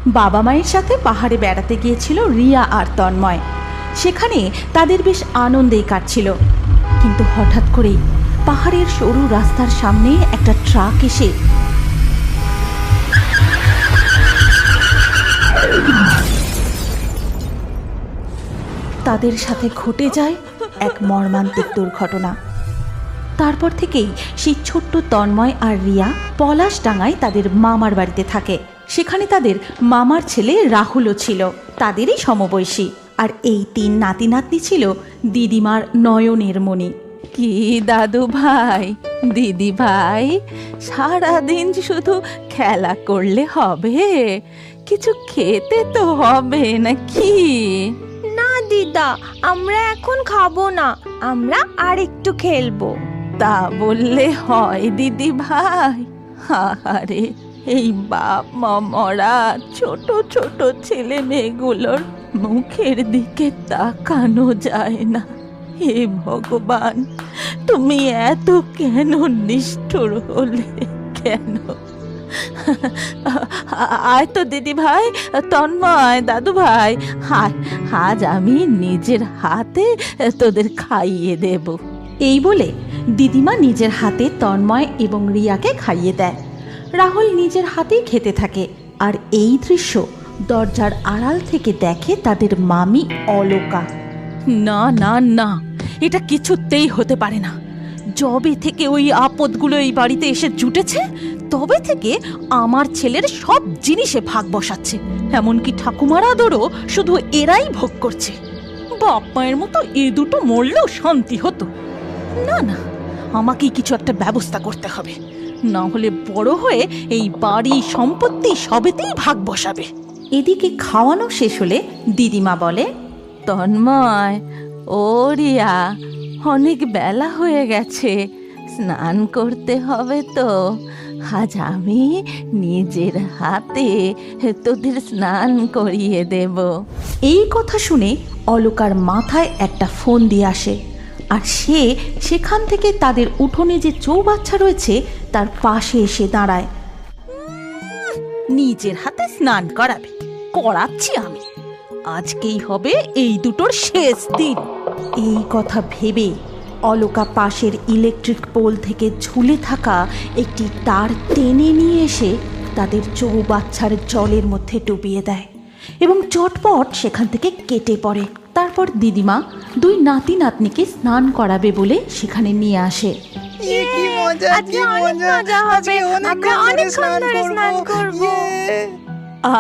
বাবা মায়ের সাথে পাহাড়ে বেড়াতে গিয়েছিল রিয়া আর তন্ময়। সেখানে তাদের বেশ আনন্দেই কাটছিল, কিন্তু হঠাৎ করেই পাহাড়ের সরু রাস্তার সামনে একটা ট্রাক এসে তাদের সাথে ঘটে যায় এক মর্মান্তিক দুর্ঘটনা। তারপর থেকেই সেই ছোট্ট তন্ময় আর রিয়া পলাশডাঙ্গায় তাদের মামার বাড়িতে থাকে। সেখানে তাদের মামার ছেলে রাহুলও ছিল, তাদেরই সমবয়সী। আর এই 3 নাতি নাতনি ছিল দিদিমার নয়নের মণি। কি দাদু ভাই, দিদি ভাই, সারাদিন শুধু খেলা করলে হবে? কিছু খেতে তো হবে নাকি? না দিদা, আমরা এখন খাবো না, আমরা আরেকটু খেলবো। তা বললে হয় দিদি ভাই? আরে এই বাপ মা মরা ছোট ছোট ছেলে মেয়েগুলোর মুখের দিকে তাকানো যায় না। হে ভগবান, তুমি এত কেন নিষ্ঠুর হলে কেন? আয় তো দিদি ভাই, তন্ময়, দাদু ভাই, আজ আমি নিজের হাতে তোদের খাইয়ে দেব। এই বলে দিদিমা নিজের হাতে তন্ময় এবং রিয়াকে খাইয়ে দেয়। রাহুল নিজের হাতেই খেতে থাকে। আর এই দৃশ্য দরজার আড়াল থেকে দেখে তাদের মামি অলকা। না না না, এটা কিছুতেই হতে পারে না। যবে থেকে ওই আপদগুলো এই বাড়িতে এসে জুটেছে, তবে থেকে আমার ছেলের সব জিনিসে ভাগ বসাচ্ছে। এমনকি ঠাকুমার আদরও শুধু এরাই ভোগ করছে। বাপ মায়ের মতো এ দুটো মরলেও শান্তি হতো। না না, আমাকেই কিছু একটা ব্যবস্থা করতে হবে, না হলে বড় হয়ে এই বাড়ি সম্পত্তি সবেতেই ভাগ বসাবে। এদিকে খাওয়ানো শেষ হলে দিদিমা বলে, তন্ময়, ও রিয়া, অনেক বেলা হয়ে গেছে, স্নান করতে হবে তো। আজ আমি নিজের হাতে তোদের স্নান করিয়ে দেব। এই কথা শুনে অলকার মাথায় একটা ফোন দিয়ে আসে, আর সে সেখান থেকে তাদের উঠোনে যে চৌবাচ্চা রয়েছে তার পাশে এসে দাঁড়ায়। নিজের হাতে স্নান করাবে? করাচ্ছি আমি, আজকেই হবে এই দুটোর শেষ দিন। এই কথা ভেবে অলকা পাশের ইলেকট্রিক পোল থেকে ঝুলে থাকা একটি তার টেনে নিয়ে এসে তাদের চৌবাচ্চার জলের মধ্যে ডুবিয়ে দেয় এবং চটপট সেখান থেকে কেটে পড়ে। তারপর দিদিমা 2 নাতি নাতনিকে স্নান করাবে বলে সেখানে নিয়ে আসে। আজকে অনেক মজা হবে, আমরা অনেকক্ষণ ধরে স্নান করবো।